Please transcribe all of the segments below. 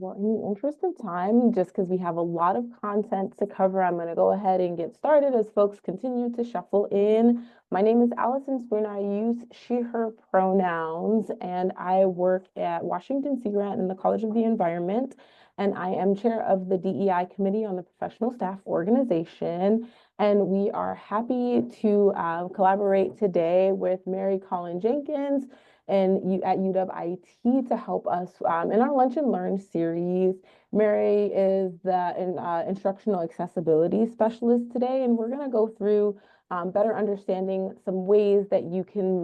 Well, in the interest of time, just because we have a lot of content to cover, I'm going to go ahead and get started as folks continue to shuffle in. My name is Allison Spoon. I use she, her pronouns, and I work at Washington Sea Grant in the College of the Environment. And I am chair of the DEI committee on the professional staff organization. And we are happy to collaborate today with Mary Collin Jenkins and you at UW IT to help us in our Lunch and Learn series. Mary is the instructional accessibility specialist today, and we're going to go through better understanding some ways that you can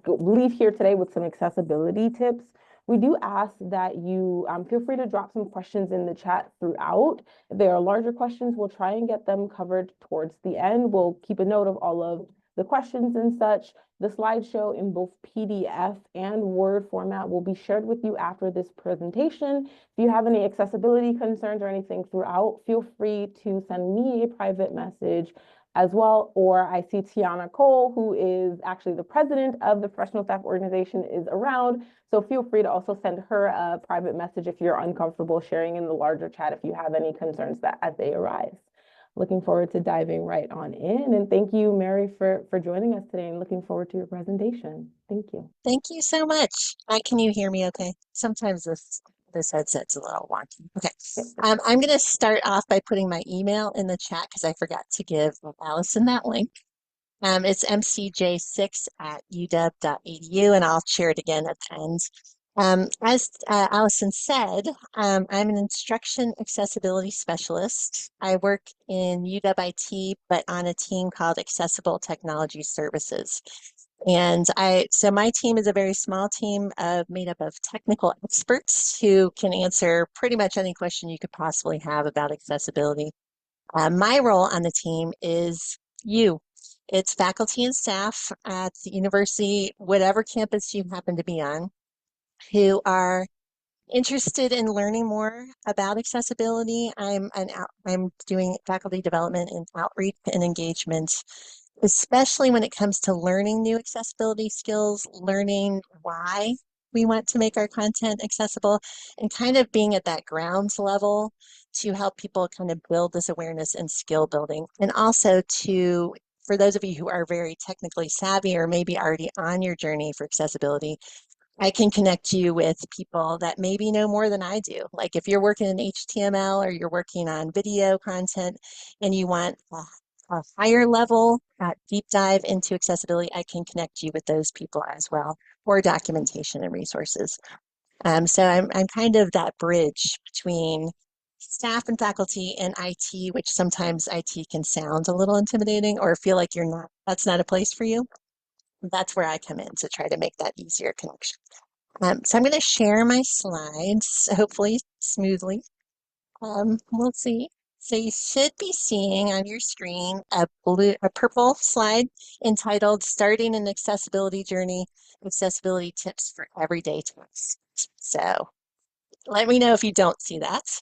leave here today with some accessibility tips. We do ask that you feel free to drop some questions in the chat throughout. If there are larger questions, we'll try and get them covered towards the end. We'll keep a note of all of the questions and such. The slideshow in both PDF and Word format will be shared with you after this presentation. If you have any accessibility concerns or anything throughout, feel free to send me a private message as well. Or I see Tiana Cole, who is actually the president of the professional staff organization, is around. So feel free to also send her a private message if you're uncomfortable sharing in the larger chat if you have any concerns that as they arise. Looking forward to diving right on in. And thank you, Mary, for joining us today and looking forward to your presentation. Thank you. Thank you so much. Can you hear me okay? Sometimes this headset's a little wonky. Okay. I'm going to start off by putting my email in the chat because I forgot to give Allison that link. It's mcj6@uw.edu, and I'll share it again at the end. As Allison said, I'm an instruction accessibility specialist. I work in UW IT, but on a team called Accessible Technology Services. And so my team is a very small team made up of technical experts who can answer pretty much any question you could possibly have about accessibility. My role on the team is you. It's faculty and staff at the university, whatever campus you happen to be on, who are interested in learning more about accessibility. I'm doing faculty development and outreach and engagement, especially when it comes to learning new accessibility skills, learning why we want to make our content accessible, and kind of being at that grounds level to help people kind of build this awareness and skill building. And also for those of you who are very technically savvy or maybe already on your journey for accessibility, I can connect you with people that maybe know more than I do. Like if you're working in HTML or you're working on video content and you want a higher level deep dive into accessibility, I can connect you with those people as well, or documentation and resources. So I'm kind of that bridge between staff and faculty and IT, which sometimes IT can sound a little intimidating or feel like that's not a place for you. That's where I come in to try to make that easier connection. So I'm going to share my slides, hopefully smoothly. We'll see. So you should be seeing on your screen a purple slide entitled Starting an Accessibility Journey, Accessibility Tips for Everyday Tasks. So let me know if you don't see that.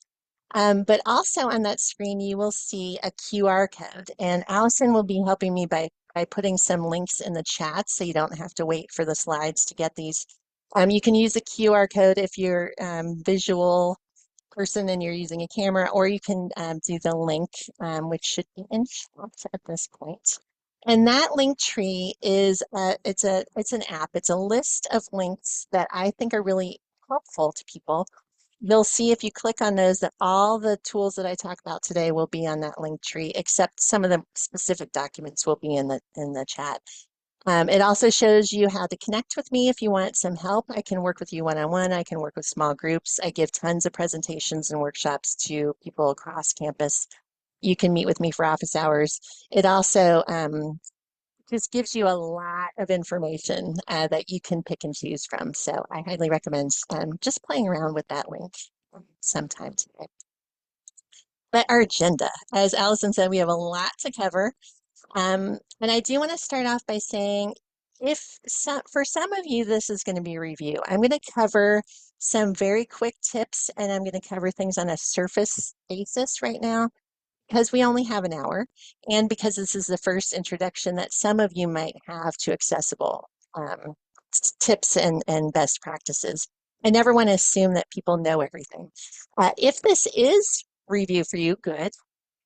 But also on that screen, you will see a QR code, and Allison will be helping me by putting some links in the chat so you don't have to wait for the slides to get these. You can use the QR code if you're visual person and you're using a camera, or you can do the link, which should be in chat at this point. And that link tree is it's an app. It's a list of links that I think are really helpful to people. You'll see if you click on those that all the tools that I talk about today will be on that link tree, except some of the specific documents will be in the chat. It also shows you how to connect with me if you want some help. I can work with you one-on-one. I can work with small groups. I give tons of presentations and workshops to people across campus. You can meet with me for office hours. It also just gives you a lot of information that you can pick and choose from. So I highly recommend just playing around with that link sometime today. But our agenda, as Allison said, we have a lot to cover. And I do want to start off by saying, for some of you, this is going to be a review. I'm going to cover some very quick tips, and I'm going to cover things on a surface basis right now because we only have an hour, and because this is the first introduction that some of you might have to accessible tips and best practices. I never want to assume that people know everything. If this is review for you, good.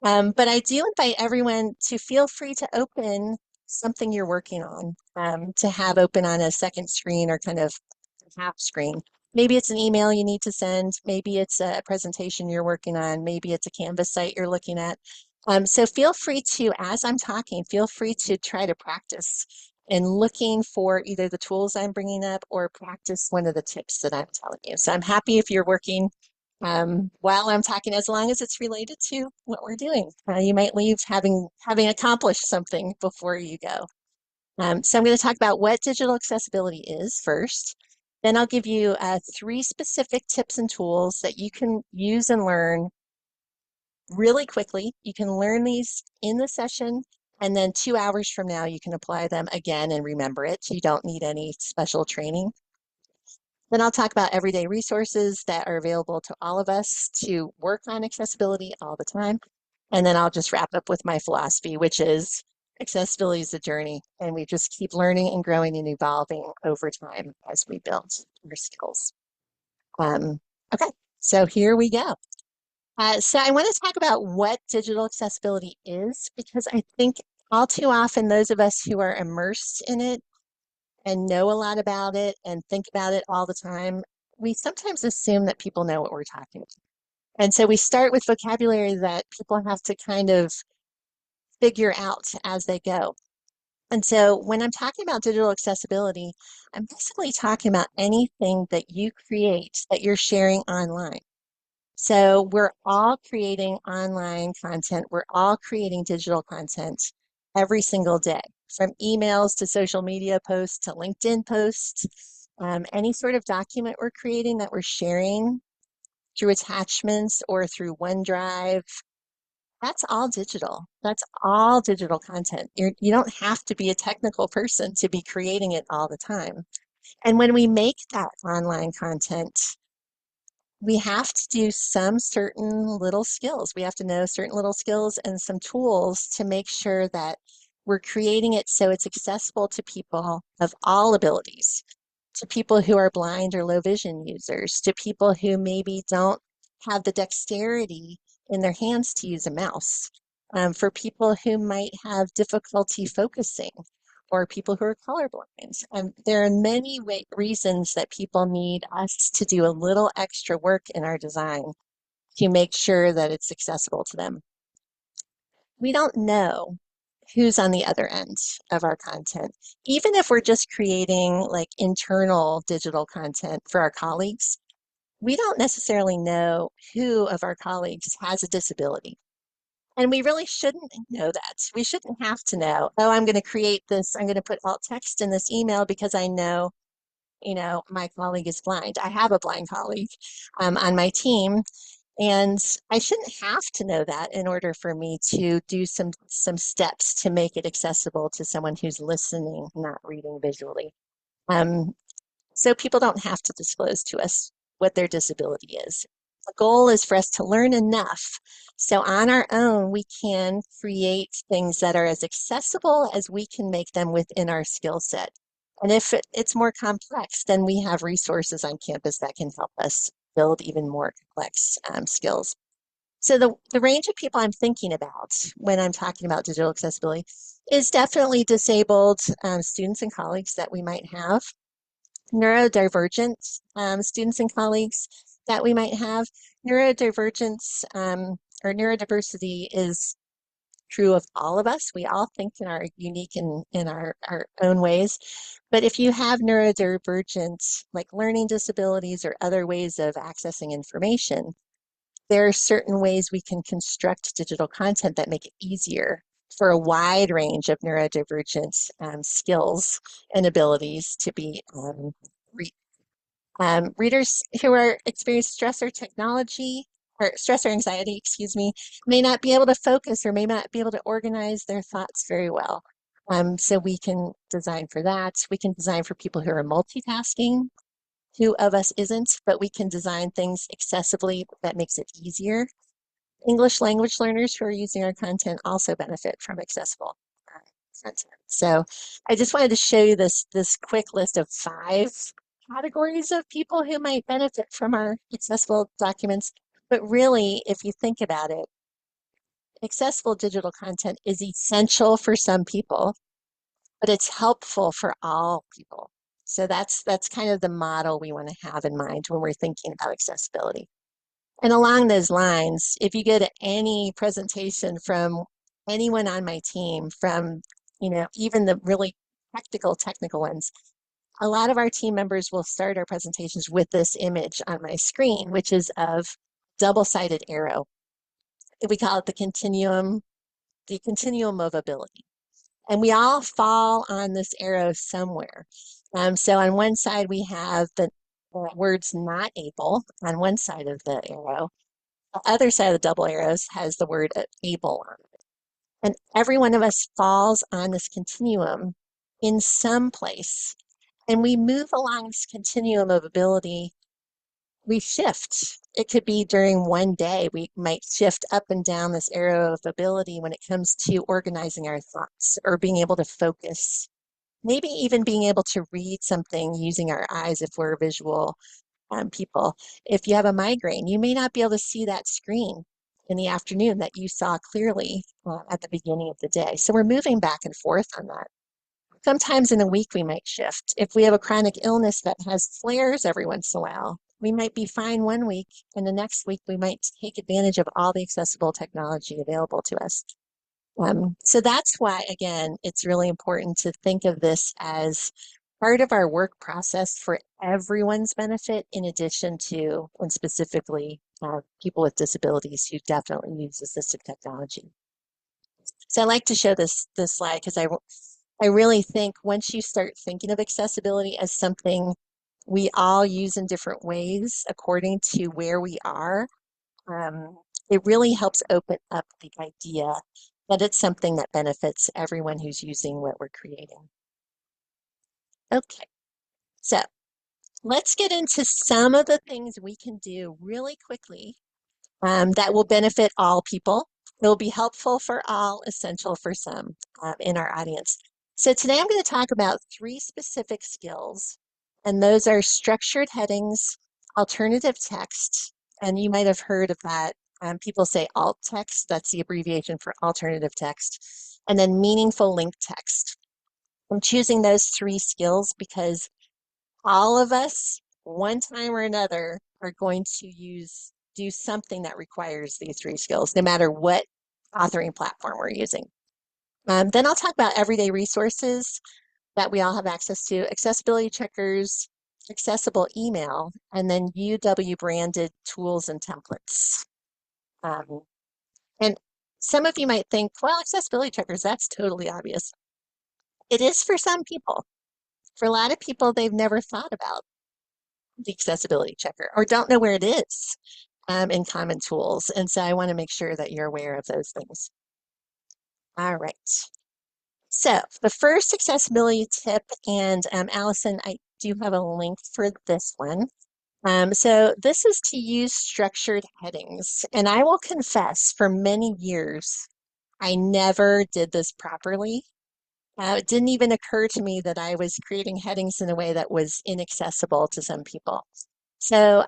But I do invite everyone to feel free to open something you're working on, to have open on a second screen or kind of half screen. Maybe it's an email you need to send. Maybe it's a presentation you're working on. Maybe it's a Canvas site you're looking at. So feel free to, as I'm talking, feel free to try to practice and looking for either the tools I'm bringing up or practice one of the tips that I'm telling you. So I'm happy if you're working while I'm talking, as long as it's related to what we're doing. You might leave having accomplished something before you go. So I'm going to talk about what digital accessibility is first. Then I'll give you 3 specific tips and tools that you can use and learn really quickly. You can learn these in the session, and then 2 hours from now, you can apply them again and remember it. You don't need any special training. Then I'll talk about everyday resources that are available to all of us to work on accessibility all the time. And then I'll just wrap up with my philosophy, which is accessibility is a journey, and we just keep learning and growing and evolving over time as we build our skills. Okay, so here we go. So I want to talk about what digital accessibility is, because I think all too often those of us who are immersed in it and know a lot about it and think about it all the time, we sometimes assume that people know what we're talking about. And so we start with vocabulary that people have to kind of figure out as they go. And so when I'm talking about digital accessibility, I'm basically talking about anything that you create that you're sharing online. So we're all creating online content. We're all creating digital content every single day, from emails to social media posts to LinkedIn posts. Any sort of document we're creating that we're sharing through attachments or through OneDrive, that's all digital. That's all digital content. You don't have to be a technical person to be creating it all the time. And when we make that online content, we have to do some certain little skills. We have to know certain little skills and some tools to make sure that we're creating it so it's accessible to people of all abilities, to people who are blind or low vision users, to people who maybe don't have the dexterity in their hands to use a mouse, for people who might have difficulty focusing, or people who are colorblind. There are many reasons that people need us to do a little extra work in our design to make sure that it's accessible to them. We don't know who's on the other end of our content. Even if we're just creating like internal digital content for our colleagues, we don't necessarily know who of our colleagues has a disability. And we really shouldn't know that. We shouldn't have to know, oh, I'm going to create this, I'm going to put alt text in this email because I know, my colleague is blind. I have a blind colleague on my team, and I shouldn't have to know that in order for me to do some steps to make it accessible to someone who's listening, not reading visually. Um, so people don't have to disclose to us what their disability is. The goal is for us to learn enough so on our own we can create things that are as accessible as we can make them within our skill set. And if it's more complex, then we have resources on campus that can help us build even more complex skills. So the range of people I'm thinking about when I'm talking about digital accessibility is definitely disabled students and colleagues that we might have, neurodivergent students and colleagues that we might have. Neurodivergence or neurodiversity is true of all of us. We all think in our unique in our own ways. But if you have neurodivergent, like learning disabilities or other ways of accessing information, there are certain ways we can construct digital content that make it easier for a wide range of neurodivergent skills and abilities to be readers who are experiencing stress or technology or stress or anxiety, excuse me, may not be able to focus or may not be able to organize their thoughts very well. So we can design for that. We can design for people who are multitasking. Who of us isn't, but we can design things accessibly that makes it easier. English language learners who are using our content also benefit from accessible content. So I just wanted to show you this quick list of 5 categories of people who might benefit from our accessible documents. But really, if you think about it, accessible digital content is essential for some people, but it's helpful for all people. So that's kind of the model we want to have in mind when we're thinking about accessibility. And along those lines, if you go to any presentation from anyone on my team, from even the really technical ones, a lot of our team members will start our presentations with this image on my screen, which is of double-sided arrow. We call it the continuum of ability. And we all fall on this arrow somewhere. So on one side, we have the words not able on one side of the arrow. The other side of the double arrows has the word able on it. And every one of us falls on this continuum in some place. And we move along this continuum of ability, we shift. It could be during one day, we might shift up and down this arrow of ability when it comes to organizing our thoughts or being able to focus, maybe even being able to read something using our eyes if we're visual people. If you have a migraine, you may not be able to see that screen in the afternoon that you saw clearly at the beginning of the day. So we're moving back and forth on that. Sometimes in a week, we might shift. If we have a chronic illness that has flares every once in a while, we might be fine one week, and the next week, we might take advantage of all the accessible technology available to us. So that's why, again, it's really important to think of this as part of our work process for everyone's benefit, in addition to, and specifically, people with disabilities who definitely use assistive technology. So I like to show this slide because I really think once you start thinking of accessibility as something we all use in different ways according to where we are, it really helps open up the idea that it's something that benefits everyone who's using what we're creating. Okay, so let's get into some of the things we can do really quickly that will benefit all people. It will be helpful for all, essential for some in our audience. So today I'm going to talk about 3 specific skills, and those are structured headings, alternative text, and you might have heard of that. People say alt text, that's the abbreviation for alternative text, and then meaningful link text. I'm choosing those 3 skills because all of us, one time or another, are going to do something that requires these 3 skills, no matter what authoring platform we're using. Then I'll talk about everyday resources that we all have access to, accessibility checkers, accessible email, and then UW branded tools and templates. And some of you might think, well, accessibility checkers, that's totally obvious. It is for some people. For a lot of people, they've never thought about the accessibility checker or don't know where it is in Common Tools. And so I want to make sure that you're aware of those things. All right. So the first accessibility tip, and Allison, I do have a link for this one. So this is to use structured headings. And I will confess, for many years, I never did this properly. It didn't even occur to me that I was creating headings in a way that was inaccessible to some people. So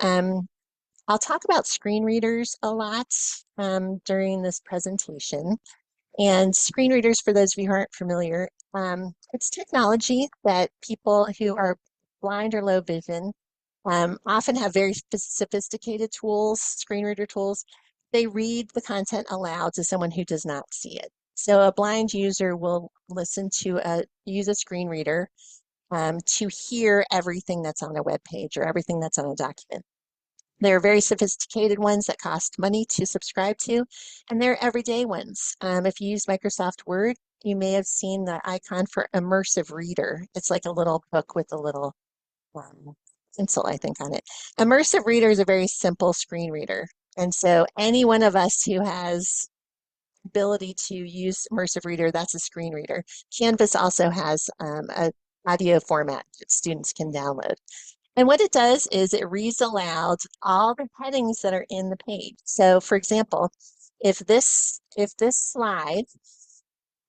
I'll talk about screen readers a lot during this presentation. And screen readers, for those of you who aren't familiar, it's technology that people who are blind or low vision often have very sophisticated tools, screen reader tools. They read the content aloud to someone who does not see it. So a blind user will use a screen reader to hear everything that's on a web page or everything that's on a document. There are very sophisticated ones that cost money to subscribe to, and there are everyday ones. If you use Microsoft Word, you may have seen the icon for immersive reader. It's like a little book with a little pencil, I think, on it. Immersive reader is a very simple screen reader. And so any one of us who has ability to use immersive reader, that's a screen reader. Canvas also has an audio format that students can download. And what it does is it reads aloud all the headings that are in the page. So for example, if this slide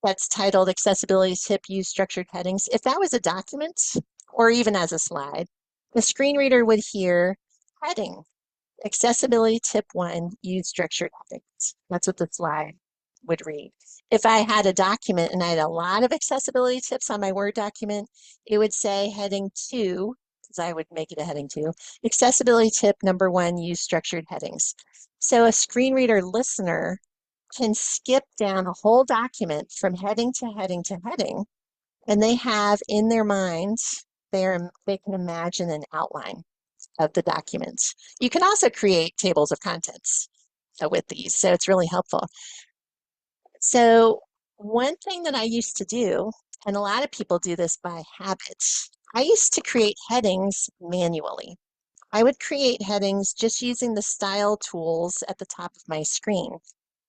that's titled Accessibility Tip Use Structured Headings, if that was a document or even as a slide, The screen reader would hear heading. Accessibility tip one, use structured headings. That's what the slide would read. If I had a document and I had a lot of accessibility tips on my Word document, it would say heading two, because I would make it a heading two. Accessibility tip number one, use structured headings. So a screen reader listener can skip down a whole document from heading to heading to heading, and they have in their minds, they can imagine an outline of the documents. You can also create tables of contents with these, so it's really helpful. So one thing that I used to do, and a lot of people do this by habit, I used to create headings manually. I would create headings just using the style tools at the top of my screen.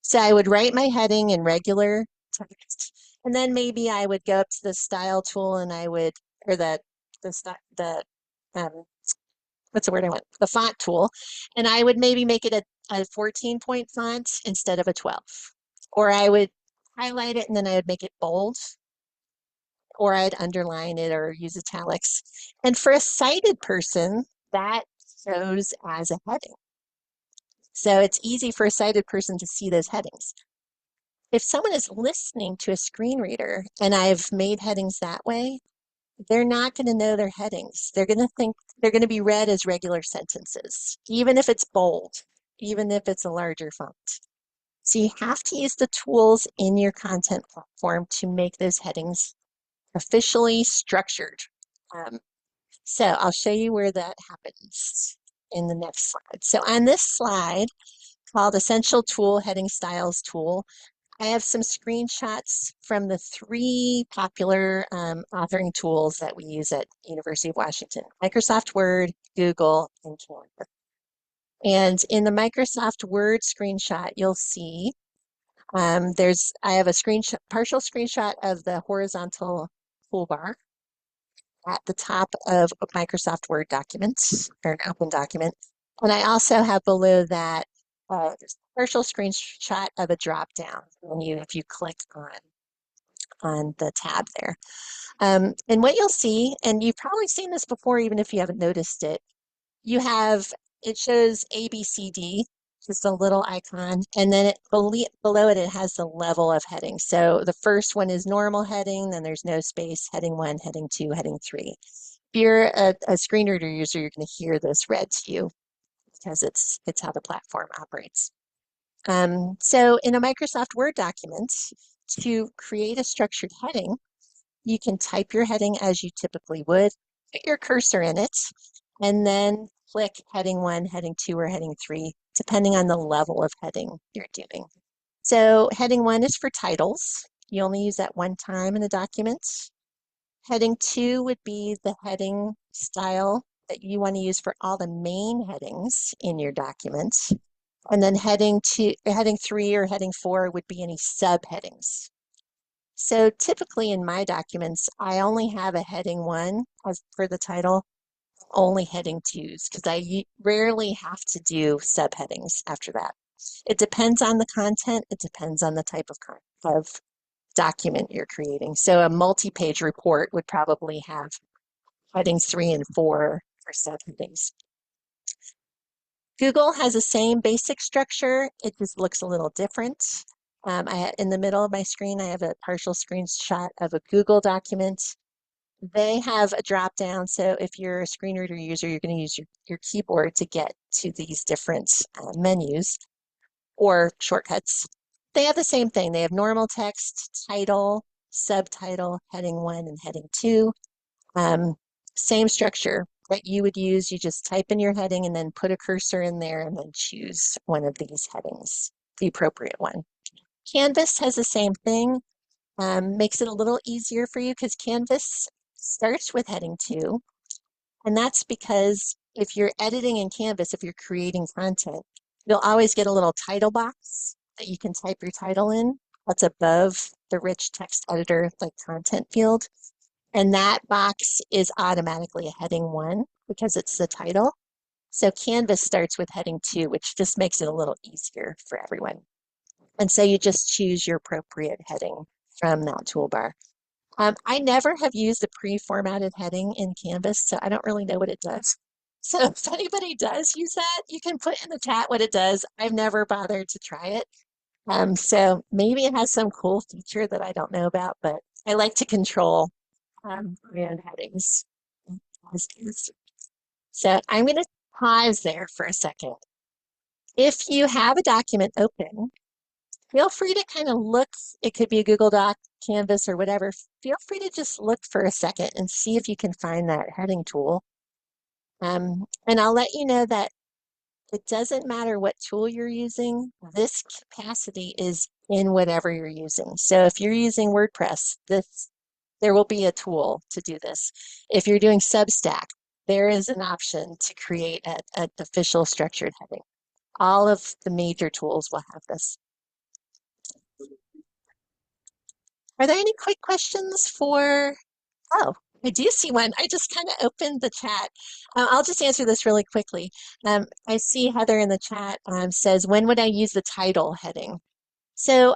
So I would write my heading in regular text, and then maybe I would go up to the style tool and I would, or um, what's the word I want? The font tool. And I would maybe make it a 14-point font instead of a 12. Or I would highlight it and then I would make it bold, or I'd underline it or use italics. And for a sighted person, that shows as a heading. So it's easy for a sighted person to see those headings. If someone is listening to a screen reader and I've made headings that way, they're not going to know their headings. They're going to think they're going to be read as regular sentences, even if it's bold, even if it's a larger font. So you have to use the tools in your content platform to make those headings officially structured. Um, so I'll show you where that happens in the next slide. So on this slide called Essential Tool Heading Styles Tool, I have some screenshots from the three popular authoring tools that we use at University of Washington: Microsoft Word, Google, and Canva. And in the Microsoft Word screenshot, you'll see I have a partial screenshot of the horizontal toolbar at the top of a Microsoft Word documents or an open document. And I also have below that partial screenshot of a drop down menu if you click on the tab there. And what you'll see, and you've probably seen this before, even if you haven't noticed it, you have, it shows ABCD, just a little icon, and then below it, it has the level of heading. So the first one is normal heading, then there's no space, heading one, heading two, heading three. If you're a screen reader user, you're going to hear this read to you because it's how the platform operates. So in a Microsoft Word document, to create a structured heading, you can type your heading as you typically would, put your cursor in it, and then click heading one, heading two, or heading three, depending on the level of heading you're doing. So heading one is for titles. You only use that one time in a document. Heading two would be the heading style that you want to use for all the main headings in your document. And then heading three or heading four would be any subheadings. So typically in my documents, I only have a heading one as for the title, only heading twos, because I rarely have to do subheadings after that. It depends on the content. It depends on the type of document you're creating. So a multi-page report would probably have headings 3 and 4 for subheadings. Google has the same basic structure. It just looks a little different. In the middle of my screen, I have a partial screenshot of a Google document. They have a drop down. So if you're a screen reader user, you're going to use your keyboard to get to these different menus or shortcuts. They have the same thing. They have normal text, title, subtitle, heading one, and heading two. Same structure that you would use. You just type in your heading and then put a cursor in there and then choose one of these headings, the appropriate one. Canvas has the same thing, makes it a little easier for you because Canvas starts with heading two. And that's because if you're editing in Canvas, if you're creating content, you'll always get a little title box that you can type your title in. That's above the rich text editor like content field. And that box is automatically a heading one because it's the title. So Canvas starts with heading two, which just makes it a little easier for everyone. And so you just choose your appropriate heading from that toolbar. I never have used a pre-formatted heading in Canvas, so I don't really know what it does. So if anybody does use that, you can put in the chat what it does. I've never bothered to try it. So maybe it has some cool feature that I don't know about, but I like to control my own headings. So I'm going to pause there for a second. If you have a document open, feel free to kind of look. It could be a Google Doc, Canvas, or whatever. Feel free to just look for a second and see if you can find that heading tool. And I'll let you know that it doesn't matter what tool you're using. This capacity is in whatever you're using. So if you're using WordPress, there will be a tool to do this. If you're doing Substack, there is an option to create an official structured heading. All of the major tools will have this. Are there any quick questions for, oh, I do see one. I just kind of opened the chat. I'll just answer this really quickly. I see Heather in the chat says, when would I use the title heading? So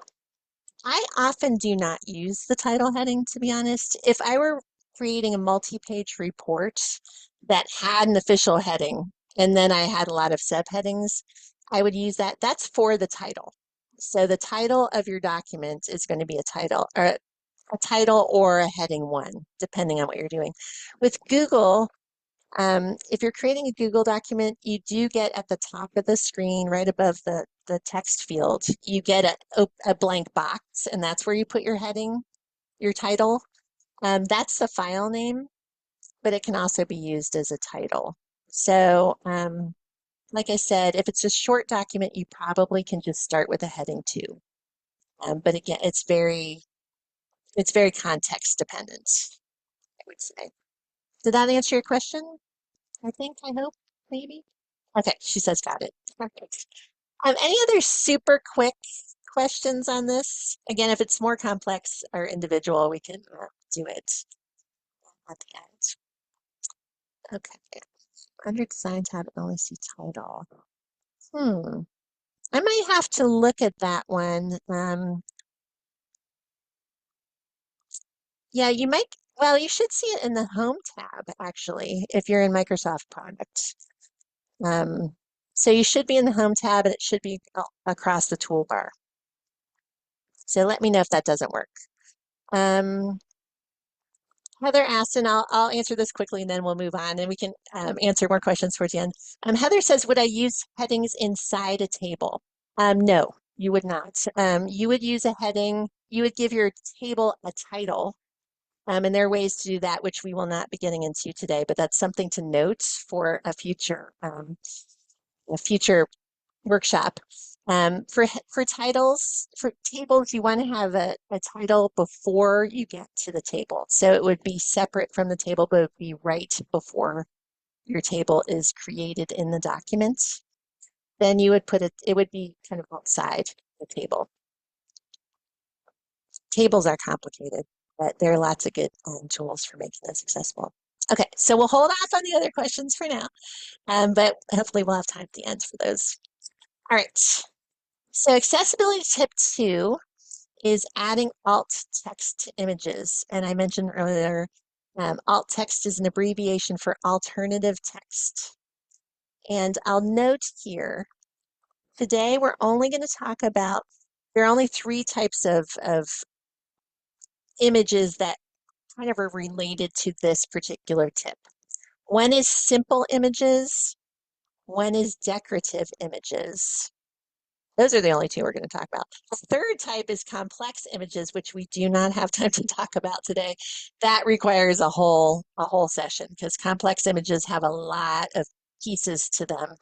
I often do not use the title heading, to be honest. If I were creating a multi-page report that had an official heading, and then I had a lot of subheadings, I would use that. That's for the title. So the title of your document is going to be a title or a heading one, depending on what you're doing. With Google, if you're creating a Google document, you do get at the top of the screen, right above the text field, you get a blank box, and that's where you put your heading, your title. That's the file name, but it can also be used as a title. So, like I said, if it's a short document, you probably can just start with a heading too. But again, it's very context dependent, I would say. Did that answer your question? I think, I hope, maybe. Okay, she says got it. Perfect. Any other super quick questions on this? Again, if it's more complex or individual, we can do it at the end. Okay. Under design tab, only see title. I might have to look at that one. Yeah, you might, well, you should see it in the home tab, actually, if you're in Microsoft Product. So you should be in the home tab and it should be across the toolbar. So let me know if that doesn't work. Heather asked, and I'll answer this quickly and then we'll move on and we can answer more questions towards the end. Heather says, would I use headings inside a table? No, you would not. You would use a heading, you would give your table a title. And there are ways to do that, which we will not be getting into today, but that's something to note for a future workshop. For titles, for tables, you want to have a title before you get to the table. So it would be separate from the table, but it would be right before your table is created in the document. Then you would put it would be kind of outside the table. Tables are complicated, but there are lots of good tools for making this accessible. Okay, so we'll hold off on the other questions for now, but hopefully we'll have time at the end for those. All right, so accessibility tip 2 is adding alt text to images. And I mentioned earlier, alt text is an abbreviation for alternative text. And I'll note here, today we're only going to talk about, there are only 3 types of images that kind of are related to this particular tip. One is simple images, one is decorative images. Those are the only 2 we're going to talk about. The third type is complex images, which we do not have time to talk about today. That requires a whole session because complex images have a lot of pieces to them.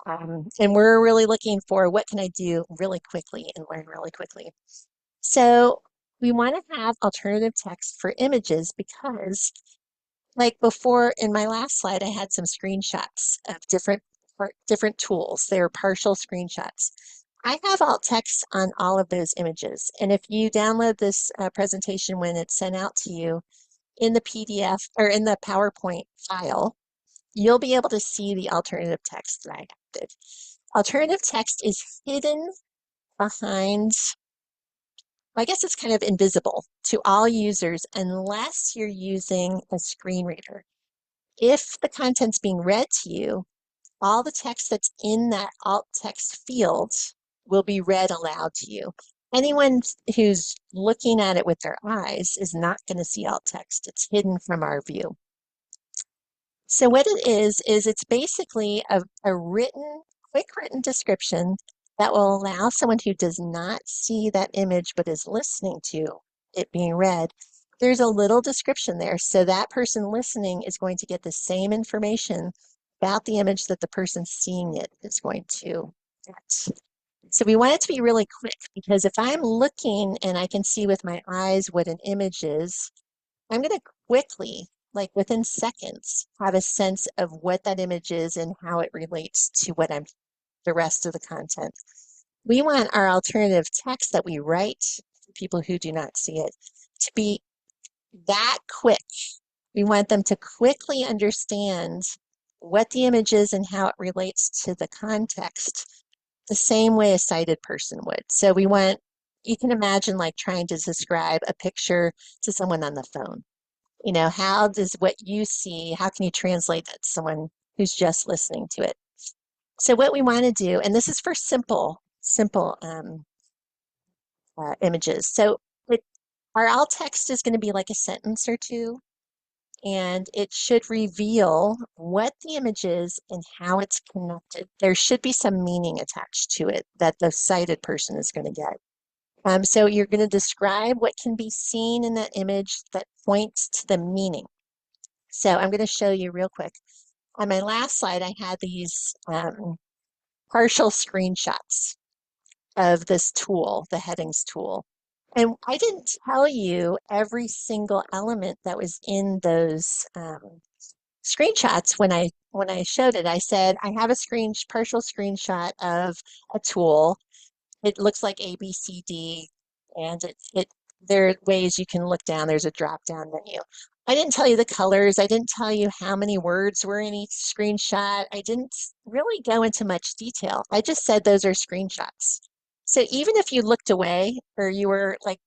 And we're really looking for what can I do really quickly and learn really quickly. So we want to have alternative text for images because, like before in my last slide, I had some screenshots of different tools. They were partial screenshots. I have alt text on all of those images. And if you download this presentation when it's sent out to you in the PDF or in the PowerPoint file, you'll be able to see the alternative text that I added. Alternative text is hidden behind I guess it's kind of invisible to all users unless you're using a screen reader. If the content's being read to you, all the text that's in that alt text field will be read aloud to you. Anyone who's looking at it with their eyes is not going to see alt text. It's hidden from our view. So what it is it's basically a quick written description that will allow someone who does not see that image but is listening to it being read. There's a little description there. So that person listening is going to get the same information about the image that the person seeing it is going to get. So we want it to be really quick because if I'm looking and I can see with my eyes what an image is, I'm going to quickly, like within seconds, have a sense of what that image is and how it relates to the rest of the content. We want our alternative text that we write for people who do not see it to be that quick. We want them to quickly understand what the image is and how it relates to the context, the same way a sighted person would. So you can imagine like trying to describe a picture to someone on the phone. How does what you see, how can you translate that to someone who's just listening to it? So what we want to do, and this is for simple images. So it, our alt text is going to be like a sentence or two, and it should reveal what the image is and how it's connected. There should be some meaning attached to it that the sighted person is going to get. So you're going to describe what can be seen in that image that points to the meaning. So I'm going to show you real quick. On my last slide, I had these partial screenshots of this tool, the headings tool. And I didn't tell you every single element that was in those screenshots when I showed it. I said I have a partial screenshot of a tool. It looks like A, B, C, D, and there are ways you can look down. There's a drop down menu. I didn't tell you the colors. I didn't tell you how many words were in each screenshot. I didn't really go into much detail. I just said those are screenshots. So even if you looked away or you were like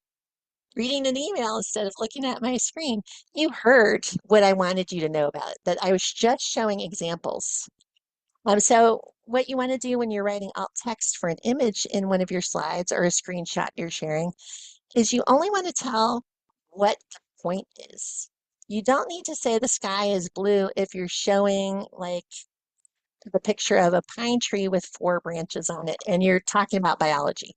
reading an email instead of looking at my screen, you heard what I wanted you to know about it, that I was just showing examples. So what you want to do when you're writing alt text for an image in one of your slides or a screenshot you're sharing is you only want to tell what the point is. You don't need to say the sky is blue if you're showing like the picture of a pine tree with 4 branches on it and you're talking about biology,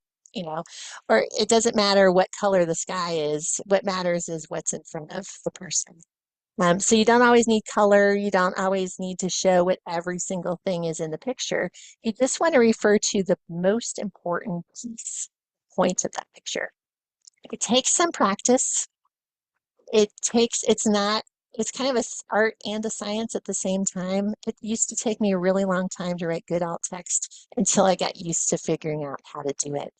or it doesn't matter what color the sky is. What matters is what's in front of the person. So you don't always need color. You don't always need to show what every single thing is in the picture. You just want to refer to the most important point of that picture. It takes some practice. It's kind of an art and a science at the same time. It used to take me a really long time to write good alt text until I got used to figuring out how to do it.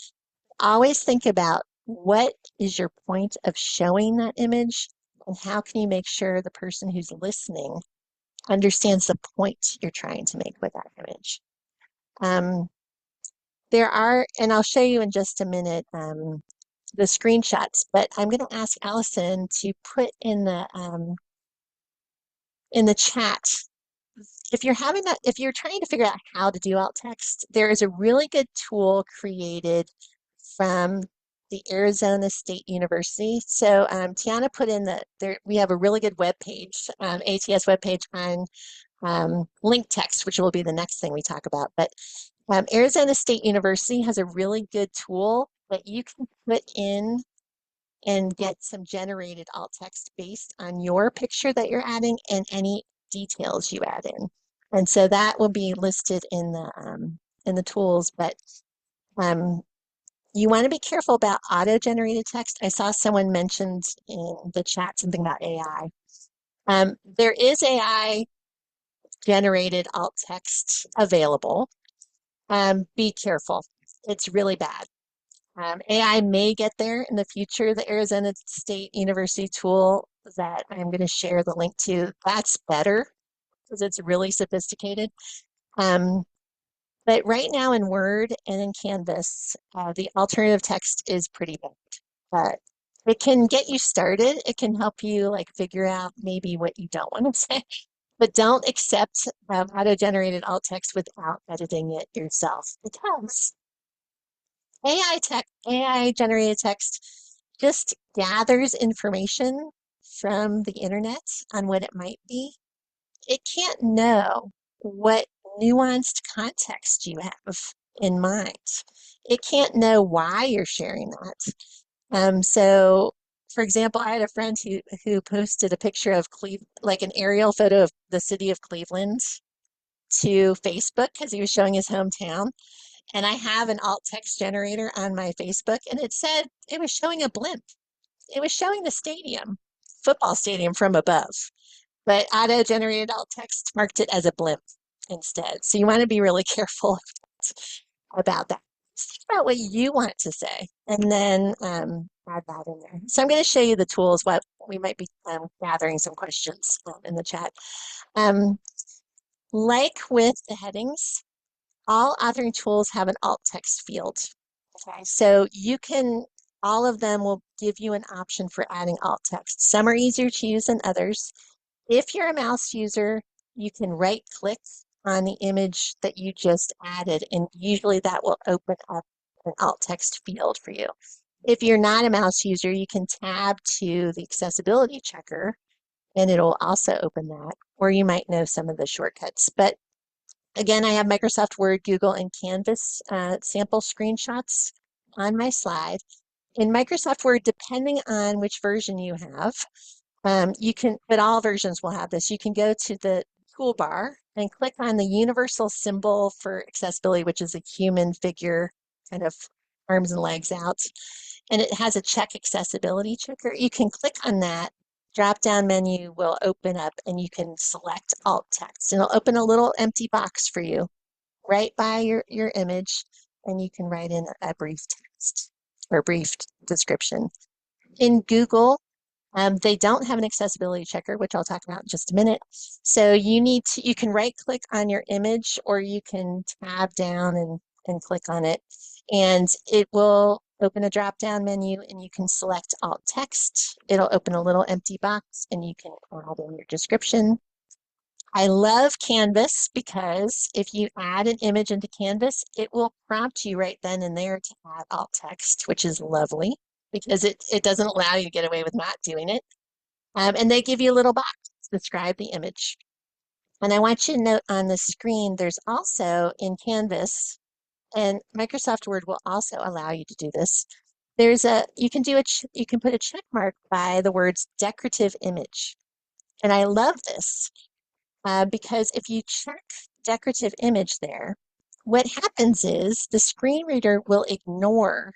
Always think about what is your point of showing that image and how can you make sure the person who's listening understands the point you're trying to make with that image. And I'll show you in just a minute, the screenshots, but I'm going to ask Allison to put in the chat. If you're trying to figure out how to do alt text, there is a really good tool created from the Arizona State University. So Tiana put in we have a really good web page, ATS web page on link text, which will be the next thing we talk about. But Arizona State University has a really good tool that you can put in and get some generated alt text based on your picture that you're adding and any details you add in. And so that will be listed in the tools, but you want to be careful about auto-generated text. I saw someone mentioned in the chat something about AI. There is AI generated alt text available. Be careful. It's really bad. AI may get there in the future. The Arizona State University tool that I'm going to share the link to, that's better because it's really sophisticated. But right now in Word and in Canvas, the alternative text is pretty bad. But it can get you started. It can help you like figure out maybe what you don't want to say, but don't accept auto-generated alt text without editing it yourself because AI generated text just gathers information from the internet on what it might be. It can't know what nuanced context you have in mind. It can't know why you're sharing that. So for example, I had a friend who posted a picture of like an aerial photo of the city of Cleveland to Facebook because he was showing his hometown. And I have an alt text generator on my Facebook, and it said it was showing a blimp. It was showing the stadium, football stadium from above, but auto-generated alt text marked it as a blimp instead. So you want to be really careful about that. Think about what you want to say, and then add that in there. So I'm going to show you the tools. What we might be gathering some questions in the chat. Um, like with the headings, all authoring tools have an alt text field. Okay, so you can, all of them will give you an option for adding alt text. Some are easier to use than others. If you're a mouse user, you can right click on the image that you just added, and usually that will open up an alt text field for you. If you're not a mouse user, you can tab to the accessibility checker and it'll also open that, or you might know some of the shortcuts. But again, I have Microsoft Word, Google, and Canvas sample screenshots on my slide. In Microsoft Word, depending on which version you have, you can, but all versions will have this. You can go to the toolbar and click on the universal symbol for accessibility, which is a human figure, kind of arms and legs out. And it has a check accessibility checker. You can click on that. Drop down menu will open up and you can select alt text. And it'll open a little empty box for you right by your image, and you can write in a brief text or brief description. In Google, they don't have an accessibility checker, which I'll talk about in just a minute. So you can right click on your image or you can tab down and click on it. And it will open a drop down menu and you can select alt text. It'll open a little empty box and you can add in your description. I love Canvas because if you add an image into Canvas, it will prompt you right then and there to add alt text, which is lovely because it doesn't allow you to get away with not doing it. And they give you a little box to describe the image. And I want you to note on the screen, there's also in Canvas, and Microsoft Word will also allow you to do this. You can you can put a check mark by the words decorative image. And I love this because if you check decorative image there, what happens is the screen reader will ignore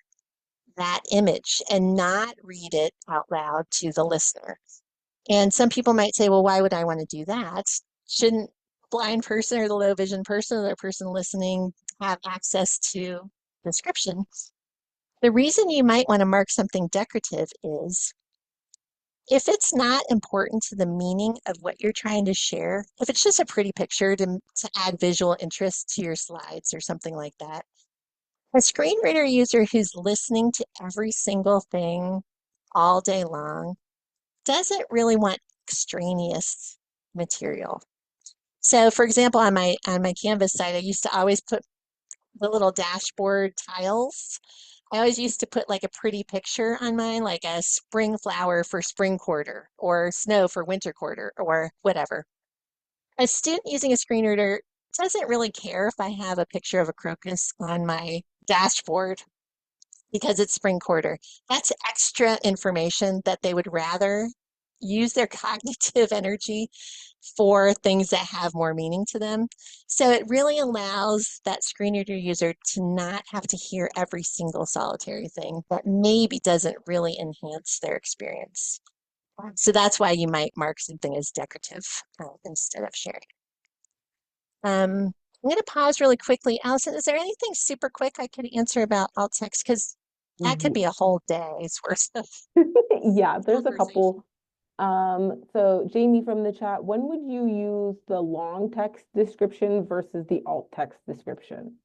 that image and not read it out loud to the listener. And some people might say, well, why would I want to do that? Shouldn't the blind person or the low vision person or the person listening have access to description? The reason you might want to mark something decorative is if it's not important to the meaning of what you're trying to share, if it's just a pretty picture to add visual interest to your slides or something like that, a screen reader user who's listening to every single thing all day long doesn't really want extraneous material. So for example, on my Canvas site, I used to always put the little dashboard tiles. I always used to put like a pretty picture on mine, like a spring flower for spring quarter or snow for winter quarter or whatever. A student using a screen reader doesn't really care if I have a picture of a crocus on my dashboard because it's spring quarter. That's extra information that they would rather use their cognitive energy for things that have more meaning to them. So it really allows that screen reader user to not have to hear every single solitary thing that maybe doesn't really enhance their experience. So that's why you might mark something as decorative instead of sharing. I'm going to pause really quickly. Allison, is there anything super quick I could answer about alt text? Because that could be a whole day's worth of Yeah, there's a conversation. couple. So Jamie from the chat, when would you use the long text description versus the alt text description?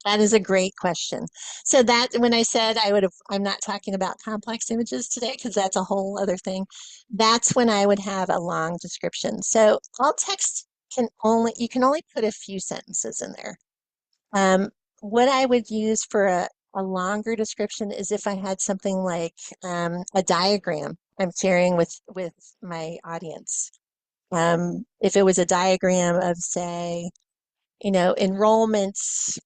That is a great question. So that when I said I'm not talking about complex images today because that's a whole other thing. That's when I would have a long description. So alt text you can only put a few sentences in there. Um, what I would use for a longer description is if I had something like a diagram I'm sharing with my audience. If it was a diagram of, say, enrollments.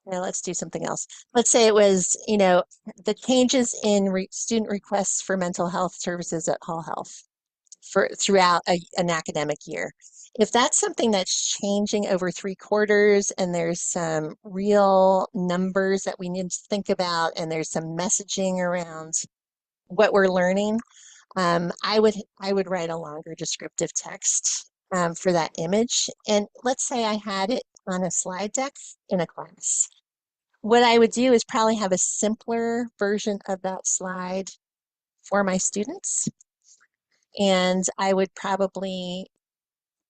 Now let's do something else. Let's say it was, the changes in student requests for mental health services at Hall Health for throughout an academic year. If that's something that's changing over 3 quarters and there's some real numbers that we need to think about and there's some messaging around what we're learning, I would write a longer descriptive text for that image. And let's say I had it on a slide deck in a class. What I would do is probably have a simpler version of that slide for my students. And I would probably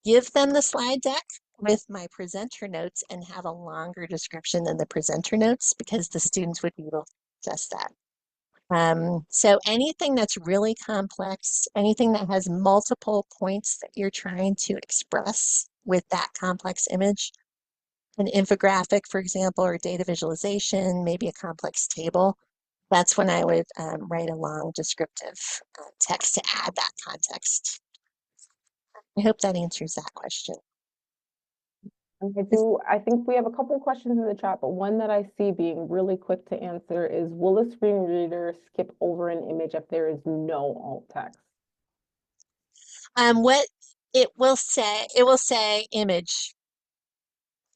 give them the slide deck with my presenter notes and have a longer description than the presenter notes because the students would be able to adjust that. So anything that's really complex, anything that has multiple points that you're trying to express with that complex image, an infographic, for example, or data visualization, maybe a complex table, that's when I would write a long descriptive text to add that context. I hope that answers that question. And I think we have a couple questions in the chat, but one that I see being really quick to answer is, will a screen reader skip over an image if there is no alt text? What it will say image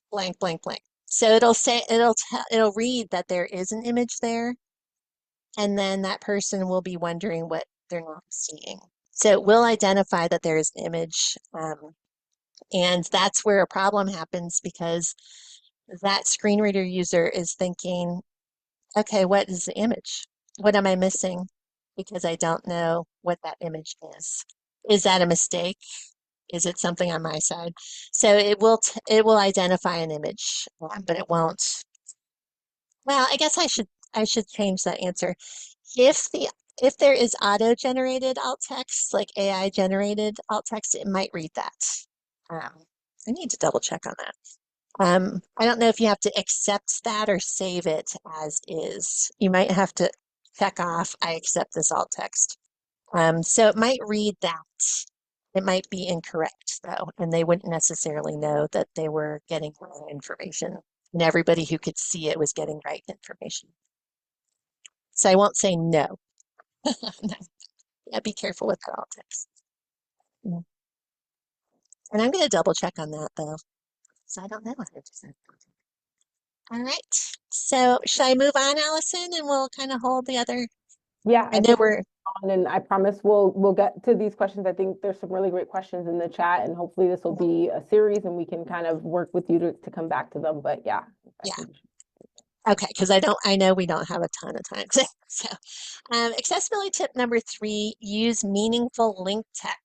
blank, blank, blank. So it'll read that there is an image there, and then that person will be wondering what they're not seeing. So it will identify that there is an image, and that's where a problem happens because that screen reader user is thinking, okay, what is the image? What am I missing? Because I don't know what that image is. Is that a mistake? Is it something on my side? So it will identify an image, but it won't. Well, I guess I should change that answer. If the if there is auto-generated alt text, like AI generated alt text, it might read that. I need to double check on that. I don't know if you have to accept that or save it as is. You might have to check off, I accept this alt text. So it might read that. It might be incorrect though, and they wouldn't necessarily know that they were getting wrong information. And everybody who could see it was getting right information. So I won't say no. No. Yeah, be careful with that alt text. Mm. And I'm going to double check on that though. So I don't know 100%. All right. So should I move on, Allison, and we'll kind of hold the other? Yeah, I I know think we're, on, and I promise we'll get to these questions. I think there's some really great questions in the chat, and hopefully this will be a series and we can kind of work with you to come back to them. But yeah, I yeah. think. Okay, because I know we don't have a ton of time. So, accessibility tip number 3, use meaningful link text.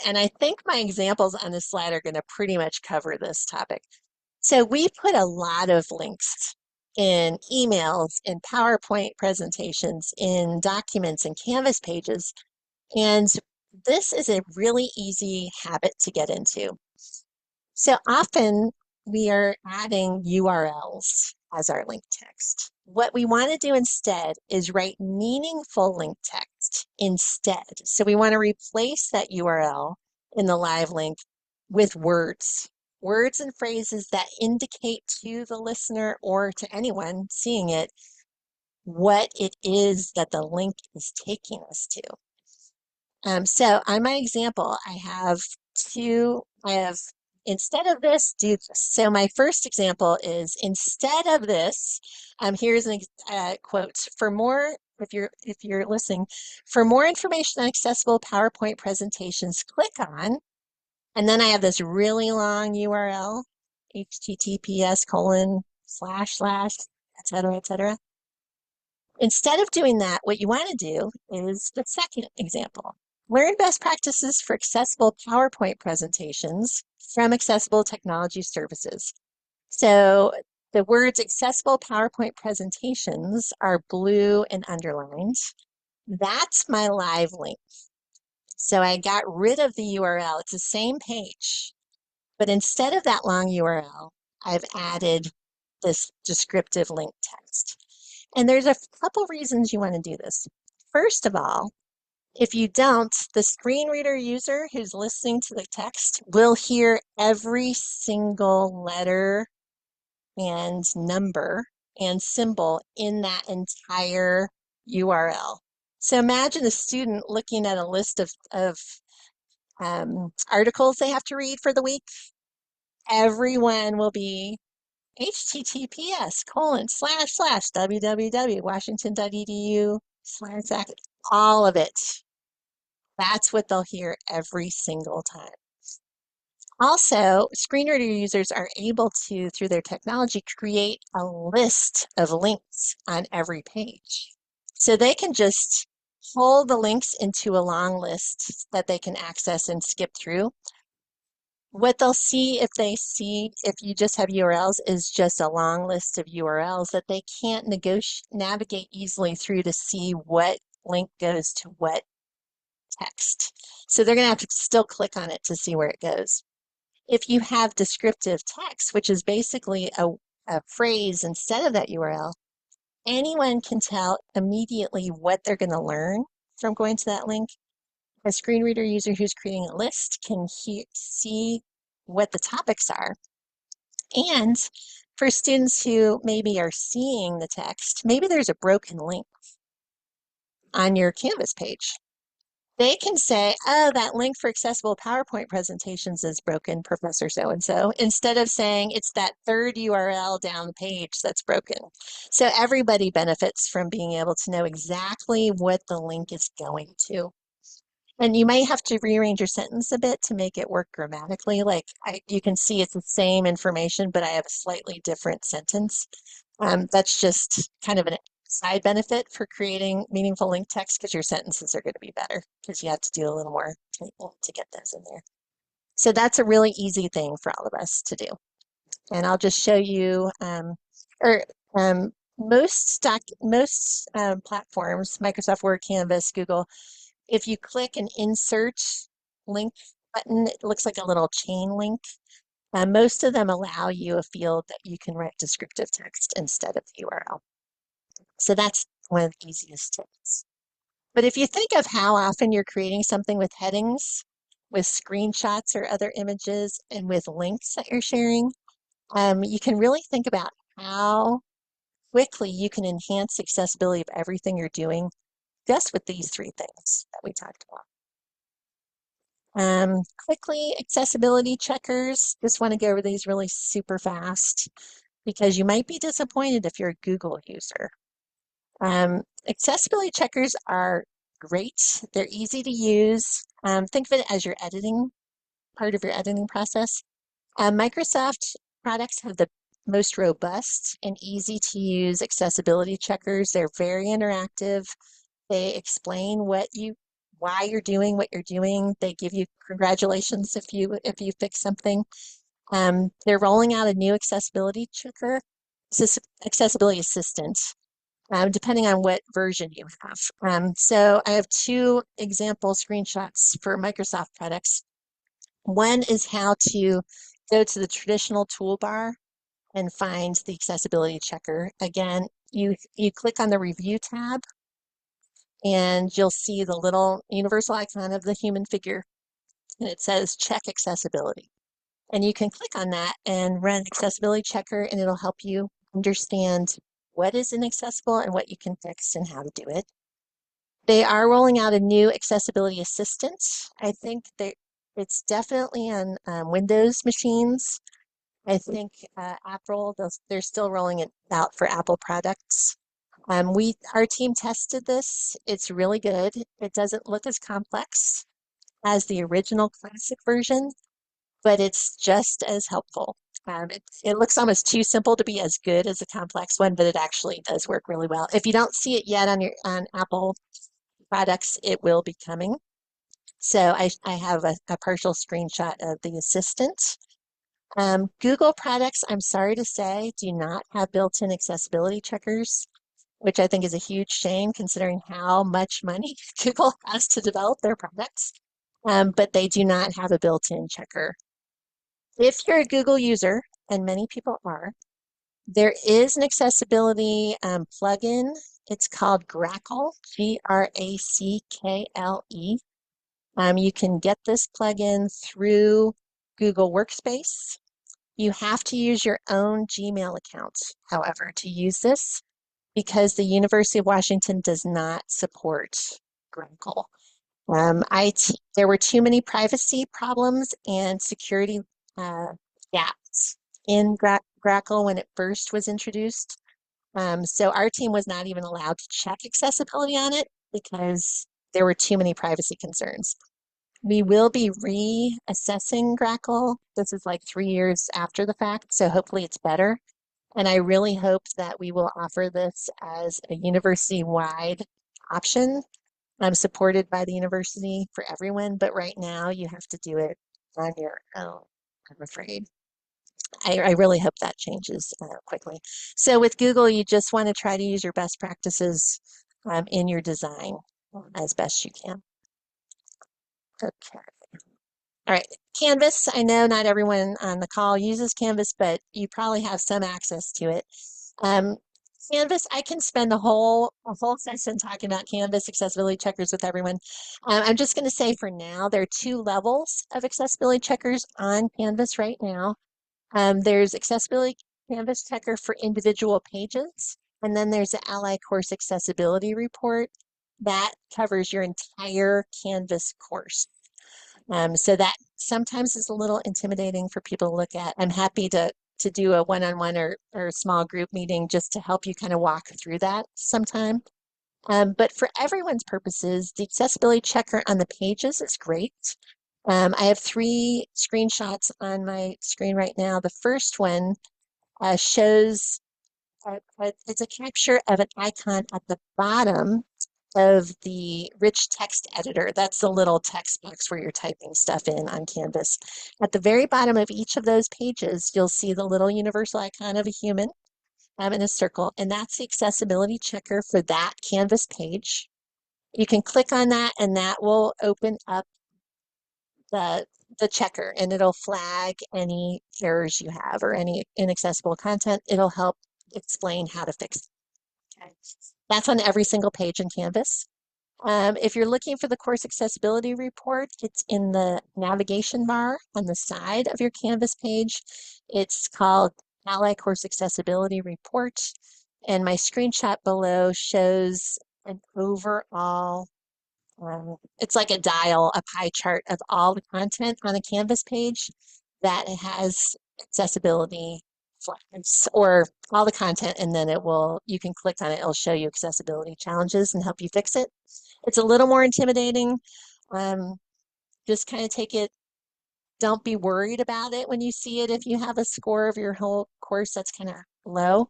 And I think my examples on this slide are going to pretty much cover this topic. So we put a lot of links in emails, in PowerPoint presentations, in documents and Canvas pages. And this is a really easy habit to get into. So often we are adding URLs as our link text. What we want to do instead is write meaningful link text instead. So we want to replace that URL in the live link with words and phrases that indicate to the listener or to anyone seeing it what it is that the link is taking us to. So on my example, I have, instead of this, do this. So my first example is, instead of this, here's a quote. For more, if you're listening, for more information on accessible PowerPoint presentations, click on, and then I have this really long URL, https:// et cetera, et cetera. Instead of doing that, what you want to do is the second example. Learn best practices for accessible PowerPoint presentations from Accessible Technology Services. So The words accessible PowerPoint presentations are blue and underlined. That's my live link. So I got rid of the URL. It's the same page, but instead of that long URL, I've added this descriptive link text. And there's a couple reasons you want to do this. First of all, if you don't, the screen reader user who's listening to the text will hear every single letter and number and symbol in that entire URL. So imagine a student looking at a list of articles they have to read for the week. Everyone will be https://www.washington.edu/, all of it. That's what they'll hear every single time. Also, screen reader users are able to, through their technology, create a list of links on every page. So they can just pull the links into a long list that they can access and skip through. What they'll see if you just have URLs is just a long list of URLs that they can't navigate easily through to see what link goes to what text. So they're going to have to still click on it to see where it goes. If you have descriptive text, which is basically a phrase instead of that URL, anyone can tell immediately what they're going to learn from going to that link. A screen reader user who's creating a list can see what the topics are. And for students who maybe are seeing the text, maybe there's a broken link on your Canvas page. They can say, oh, that link for accessible PowerPoint presentations is broken, Professor so-and-so, instead of saying it's that third URL down the page that's broken. So everybody benefits from being able to know exactly what the link is going to. And you might have to rearrange your sentence a bit to make it work grammatically. Like you can see it's the same information, but I have a slightly different sentence. That's just kind of a side benefit for creating meaningful link text because your sentences are going to be better because you have to do a little more typing to get those in there. So that's a really easy thing for all of us to do. And I'll just show you, or most platforms, Microsoft Word, Canvas, Google, if you click an insert link button, it looks like a little chain link. Most of them allow you a field that you can write descriptive text instead of the URL. So that's one of the easiest tips. But if you think of how often you're creating something with headings, with screenshots or other images, and with links that you're sharing, you can really think about how quickly you can enhance accessibility of everything you're doing just with these three things that we talked about. Quickly, accessibility checkers. Just want to go over these really super fast because you might be disappointed if you're a Google user. Accessibility checkers are great. They're easy to use. Think of it as your editing, part of your editing process. Microsoft products have the most robust and easy to use accessibility checkers. They're very interactive. They explain why you're doing what you're doing. They give you congratulations if you fix something. They're rolling out a new accessibility checker, accessibility assistant, depending on what version you have. So I have two example screenshots for Microsoft products. One is how to go to the traditional toolbar and find the accessibility checker. Again, you click on the review tab and you'll see the little universal icon of the human figure and it says check accessibility. And you can click on that and run accessibility checker and it'll help you understand what is inaccessible and what you can fix and how to do it. They are rolling out a new accessibility assistant. I think it's definitely on Windows machines. I think Apple, they're still rolling it out for Apple products. Our team tested this. It's really good. It doesn't look as complex as the original classic version, but it's just as helpful. It looks almost too simple to be as good as a complex one, but it actually does work really well. If you don't see it yet on Apple products, it will be coming. So I have a partial screenshot of the assistant. Google products, I'm sorry to say, do not have built-in accessibility checkers, which I think is a huge shame considering how much money Google has to develop their products. But they do not have a built-in checker. If you're a Google user, and many people are, there is an accessibility plugin. It's called Grackle, Grackle. You can get this plugin through Google Workspace. You have to use your own Gmail account, however, to use this because the University of Washington does not support Grackle. There were too many privacy problems and security uh, gaps in Grackle when it first was introduced. So our team was not even allowed to check accessibility on it because there were too many privacy concerns. We will be reassessing Grackle. This is like 3 years after the fact, so hopefully it's better. And I really hope that we will offer this as a university-wide option. I'm supported by the university for everyone, but right now you have to do it on your own, I'm afraid. I really hope that changes quickly. So with Google, you just want to try to use your best practices in your design as best you can. Okay. All right. Canvas. I know not everyone on the call uses Canvas, but you probably have some access to it. Um, Canvas, I can spend a whole session talking about Canvas accessibility checkers with everyone. I'm just going to say for now, there are two levels of accessibility checkers on Canvas right now. There's accessibility Canvas checker for individual pages, and then there's the Ally Course Accessibility Report that covers your entire Canvas course. So that sometimes is a little intimidating for people to look at. I'm happy to do a one-on-one or a small group meeting just to help you kind of walk through that sometime. But for everyone's purposes, the accessibility checker on the pages is great. I have 3 screenshots on my screen right now. The first one shows it's a capture of an icon at the bottom of the rich text editor. That's the little text box where you're typing stuff in on Canvas. At the very bottom of each of those pages, you'll see the little universal icon of a human in a circle, and that's the accessibility checker for that Canvas page. You can click on that and that will open up the the checker and it'll flag any errors you have or any inaccessible content. It'll help explain how to fix it. Okay. That's on every single page in Canvas. If you're looking for the course accessibility report, it's in the navigation bar on the side of your Canvas page. It's called Ally Course Accessibility Report. And my screenshot below shows an overall it's like a dial, a pie chart of all the content on a Canvas page that has accessibility flags or all the content, and then you can click on it, it'll show you accessibility challenges and help you fix it. It's a little more intimidating. Um, just kind of take it, don't be worried about it when you see it. If you have a score of your whole course that's kind of low,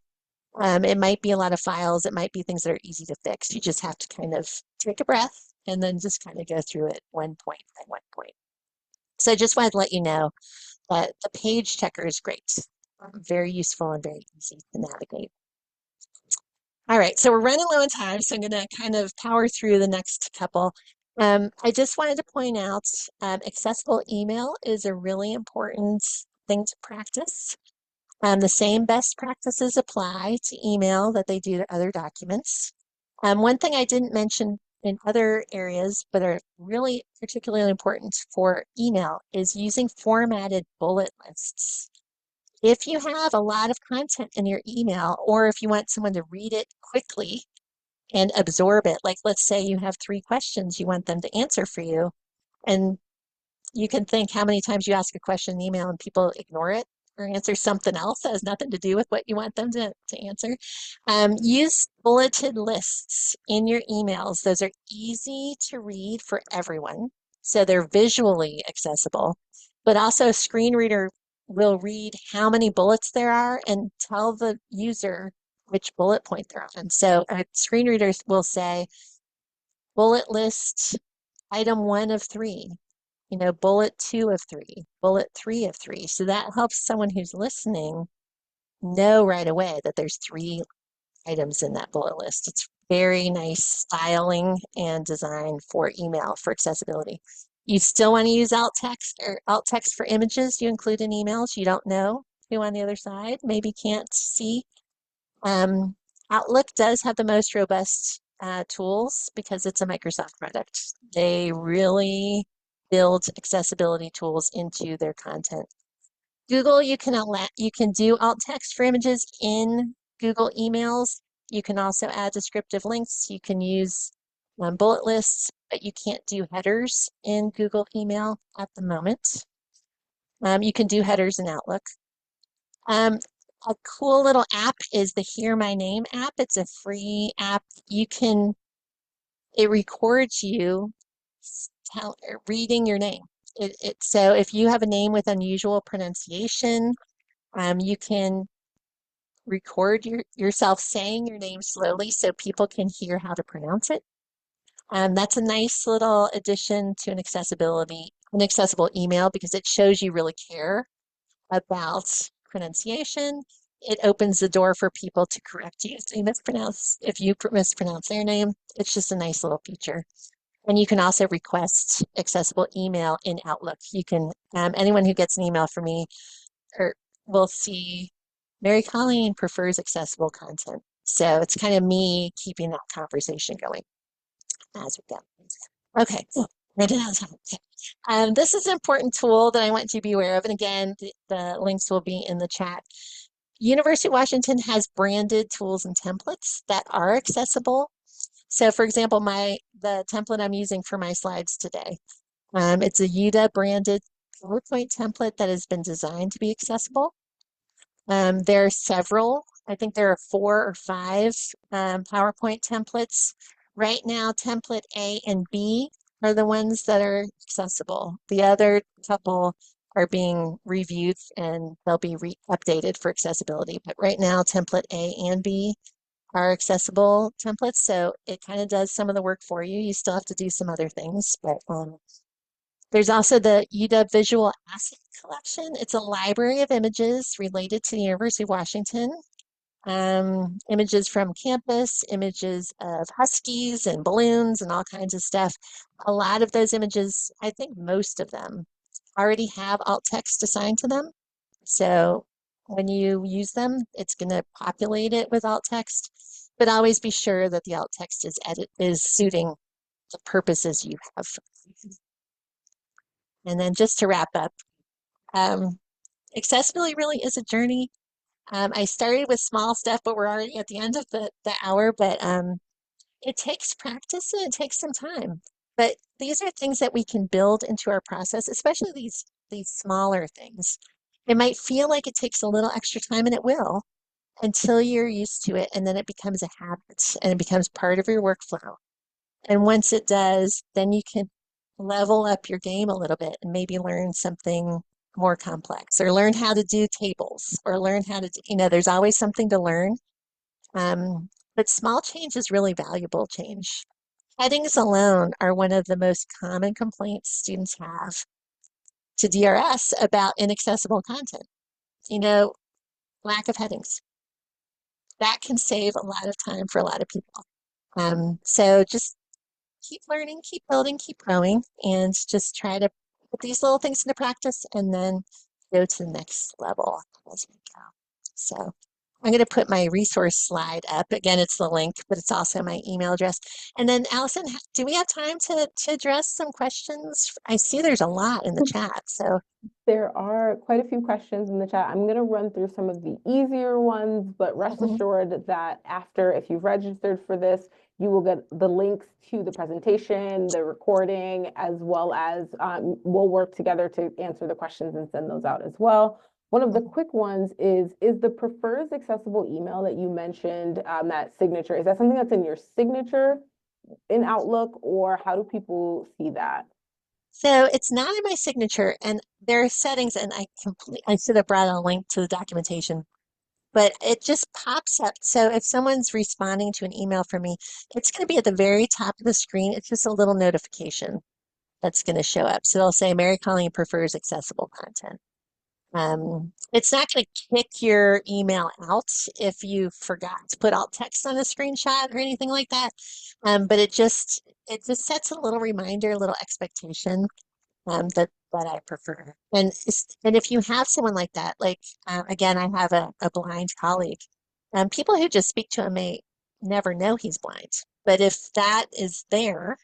it might be a lot of files. It might be things that are easy to fix. You just have to kind of take a breath and then just kind of go through it one point by one point. So I just wanted to let you know that the page checker is great. Very useful and very easy to navigate. All right, so we're running low on time, so I'm going to kind of power through the next couple. I just wanted to point out accessible email is a really important thing to practice. The same best practices apply to email that they do to other documents. One thing I didn't mention in other areas, but are really particularly important for email, is using formatted bullet lists. If you have a lot of content in your email, or if you want someone to read it quickly and absorb it, like let's say you have 3 questions you want them to answer for you, and you can think how many times you ask a question in email and people ignore it or answer something else that has nothing to do with what you want them to answer. Use bulleted lists in your emails. Those are easy to read for everyone. So they're visually accessible, but also a screen reader will read how many bullets there are and tell the user which bullet point they're on. So screen readers will say bullet list item 1 of 3 bullet 2 of 3, bullet 3 of 3. So that helps someone who's listening know right away that there's 3 items in that bullet list. It's very nice styling and design for email for accessibility. You still want to use alt text or alt text for images you include in emails you don't know who on the other side maybe can't see. Um, Outlook does have the most robust tools because it's a Microsoft product. They really build accessibility tools into their content. Google, you can do alt text for images in Google emails. You can also add descriptive links. You can use bullet lists, but you can't do headers in Google email at the moment. You can do headers in Outlook. Um, a cool little app is the Hear My Name app. It's a free app. It records you reading your name. So if you have a name with unusual pronunciation, you can record yourself saying your name slowly so people can hear how to pronounce it. That's a nice little addition to an accessible email because it shows you really care about pronunciation. It opens the door for people to correct you if you mispronounce their name. It's just a nice little feature. And you can also request accessible email in Outlook. Anyone who gets an email from me or will see Mary Colleen prefers accessible content. So it's kind of me keeping that conversation going as we go. Okay, this is an important tool that I want you to be aware of. And again, the links will be in the chat. University of Washington has branded tools and templates that are accessible. So for example, the template I'm using for my slides today, it's a UW branded PowerPoint template that has been designed to be accessible. There are several, I think there are 4 or 5 PowerPoint templates. Right now, template A and B are the ones that are accessible. The other couple are being reviewed and they'll be updated for accessibility. But right now, template A and B are accessible templates. So it kind of does some of the work for you. You still have to do some other things, but there's also the UW Visual Asset Collection. It's a library of images related to the University of Washington. Images from campus, images of huskies and balloons and all kinds of stuff. A lot of those images, I think most of them, already have alt text assigned to them. So when you use them, it's going to populate it with alt text, but always be sure that the alt text is suiting the purposes you have. And then just to wrap up, um, accessibility really is a journey. I started with small stuff, but we're already at the end of the hour, but it takes practice and it takes some time. But these are things that we can build into our process, especially these smaller things. It might feel like it takes a little extra time, and it will until you're used to it, and then it becomes a habit and it becomes part of your workflow. And once it does, then you can level up your game a little bit and maybe learn something more complex or learn how to do tables or learn how to there's always something to learn. But small change is really valuable change. Headings alone are one of the most common complaints students have to DRS about inaccessible content. Lack of headings. That can save a lot of time for a lot of people. So just keep learning, keep building, keep growing, and just try to put these little things into practice and then go to the next level as we go. So I'm going to put my resource slide up. Again, it's the link, but it's also my email address. And then Allison, do we have time to address some questions? I see there's a lot in the chat. So There are quite a few questions in the chat. I'm going to run through some of the easier ones, but rest assured that if you've registered for this, you will get the links to the presentation, the recording, as well as we'll work together to answer the questions and send those out as well. One of the quick ones is the prefers accessible email that you mentioned, that signature, is that something that's in your signature in Outlook, or how do people see that? So it's not in my signature, and there are settings, and I should have brought a link to the documentation, but it just pops up. So if someone's responding to an email from me, it's going to be at the very top of the screen. It's just a little notification. that's going to show up. So they'll say Mary Colleen prefers accessible content. It's not going to kick your email out if you forgot to put alt text on a screenshot or anything like that. But it just sets a little reminder, a little expectation that I prefer. And if you have someone like that, like again, I have a blind colleague. People who just speak to him may never know he's blind. But if that is there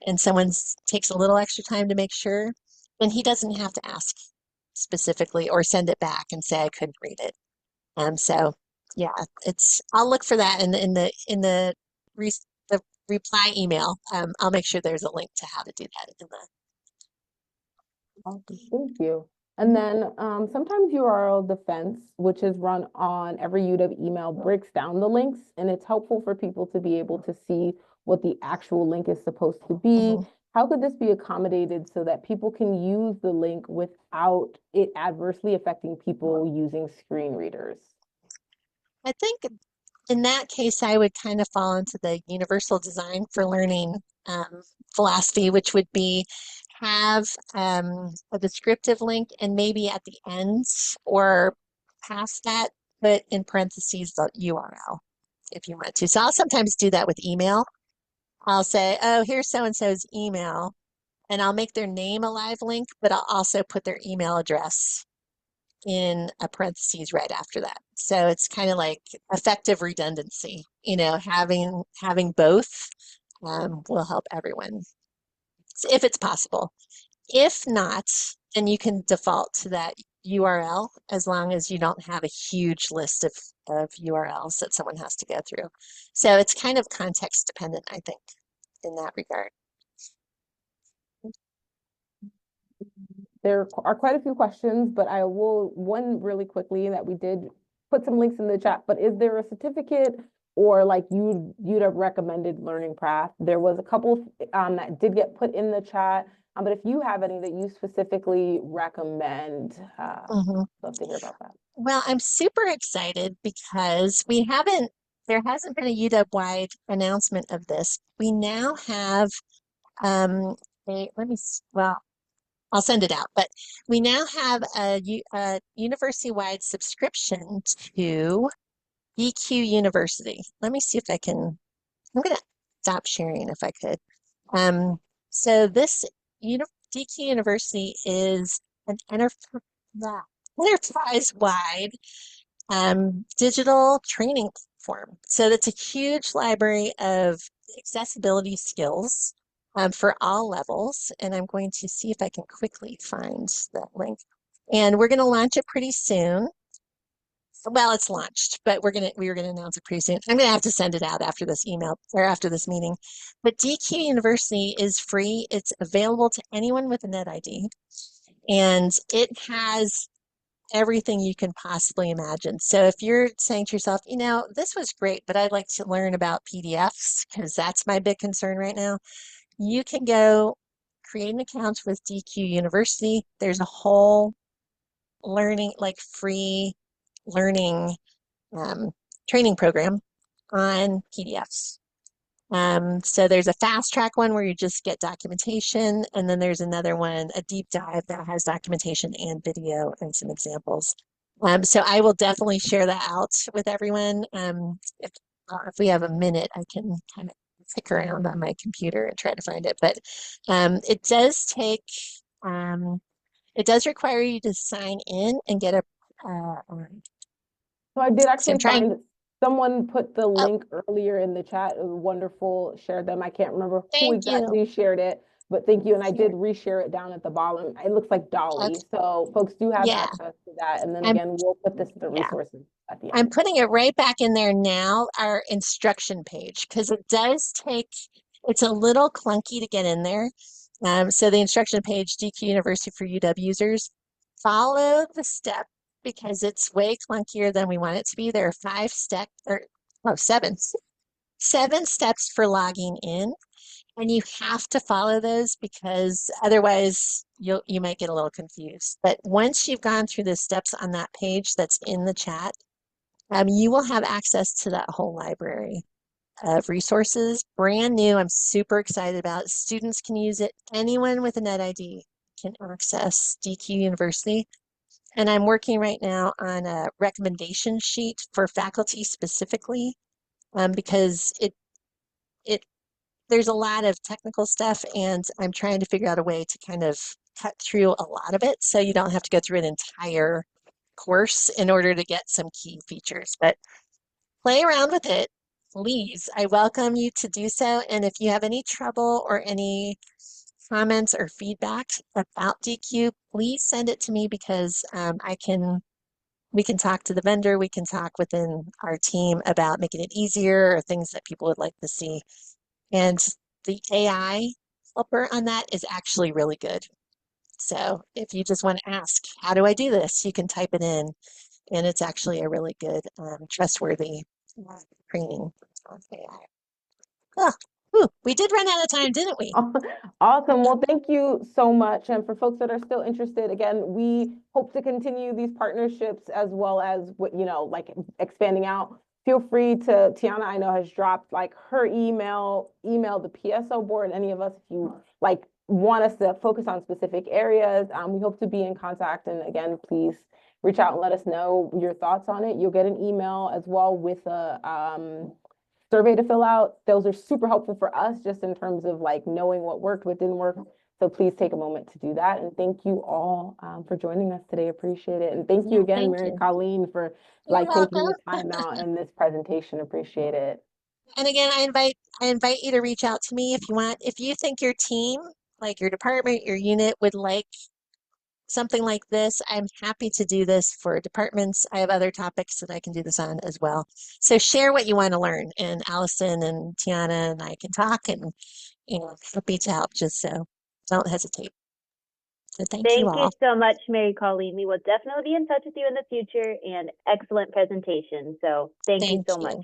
and someone takes a little extra time to make sure, then he doesn't have to ask specifically or send it back and say I couldn't read it. So yeah, it's I'll look for that in re, the reply email. I'll make sure there's a link to how to do that in Awesome, thank you. And Mhm. then sometimes URL defense, which is run on every UW email, breaks down the links, and it's helpful for people to be able to see what the actual link is supposed to be. Mhm. How could this be accommodated so that people can use the link without it adversely affecting people using screen readers? I think in that case, I would kind of fall into the universal design for learning philosophy, which would be have a descriptive link and maybe at the end or past that, put in parentheses the URL if you want to. So I'll sometimes do that with email. I'll say, oh, here's so and so's email, and I'll make their name a live link, but I'll also put their email address in a parentheses right after that. So it's kind of like effective redundancy, having both will help everyone if it's possible. If not, then you can default to that URL as long as you don't have a huge list of URLs that someone has to go through. So it's kind of context dependent, I think, in that regard. There are quite a few questions, but I will, one really quickly that we did put some links in the chat, but is there a certificate or like you'd have recommended learning path? There was a couple that did get put in the chat, but if you have any that you specifically recommend, Mhm. love to hear about that. Well, I'm super excited because there hasn't been a UW-wide announcement of this. We now have um, well, I'll send it out, but we now have a university-wide subscription to EQ University. Let me see if I'm going to stop sharing if I could. Um, so this uni DQ University is an enterprise-wide digital training platform. So that's a huge library of accessibility skills for all levels. And I'm going to see if I can quickly find that link. And we're going to launch it pretty soon. Well, it's launched, but we were gonna announce it pretty soon. I'm gonna have to send it out after this email or after this meeting. But DQ University is free. It's available to anyone with a net ID, and it has everything you can possibly imagine. So if you're saying to yourself, this was great, but I'd like to learn about PDFs because that's my big concern right now, you can go create an account with DQ University. There's a whole learning, like free learning training program on PDFs. So there's a fast track one where you just get documentation, and then there's another one, a deep dive that has documentation and video and some examples. So I will definitely share that out with everyone. If we have a minute, I can kind of pick around on my computer and try to find it. But it does it does require you to sign in and get So I did so I'm actually trying, find someone put the oh, link earlier in the chat. It was wonderful. Shared them. I can't remember who thank you. exactly shared it, but thank you. And I did Here, reshare it down at the bottom. It looks like Dolly. okay. So folks do have Yeah, access to that. And then I'm again, we'll put this the yeah, resources at the I'm end. putting it right back in there now, our instruction page, because it's a little clunky to get in there. So the instruction page, DQ University for UW users, follow the step because it's way clunkier than we want it to be. There are 5 steps or oh, seven steps for logging in. And you have to follow those because otherwise you might get a little confused. But once you've gone through the steps on that page that's in the chat, you will have access to that whole library. of resources, brand new. I'm super excited about it. Students can use it. Anyone with a net ID can access DQ University. And I'm working right now on a recommendation sheet for faculty specifically, because it there's a lot of technical stuff, and I'm trying to figure out a way to kind of cut through a lot of it so you don't have to go through an entire course in order to get some key features. But play around with it, please. I welcome you to do so. And if you have any trouble or any comments or feedback about DQ, please send it to me, because we can talk to the vendor, we can talk within our team about making it easier or things that people would like to see. And the AI helper on that is actually really good. So if you just want to ask, how do I do this? You can type it in, and it's actually a really good, trustworthy training on AI. Oh, ooh, we did run out of time, didn't we? Awesome. Well, thank you so much. And for folks that are still interested, again, we hope to continue these partnerships as well as what, like expanding out. Feel free to, Tiana, I know has dropped like her email the PSO board, any of us, if you like want us to focus on specific areas. We hope to be in contact. And again, please reach out and let us know your thoughts on it. You'll get an email as well with a survey to fill out. Those are super helpful for us just in terms of like knowing what worked, what didn't work. So please take a moment to do that. And thank you all for joining us today. Appreciate it. And thank you Yeah, again, thank Mary you. Colleen, for You're like taking the welcome. time out in this presentation. Appreciate it. And again, I invite you to reach out to me if you want. If you think your team, like your department, your unit, would like something like this, I'm happy to do this for departments. I have other topics that I can do this on as well. So share what you want to learn, and Allison and Tiana and I can talk, and happy to help. Just so don't hesitate. So thank you Thank you all. so much, Mary Colleen. We will definitely be in touch with you in the future, and excellent presentation. So thank you Thank so much. you.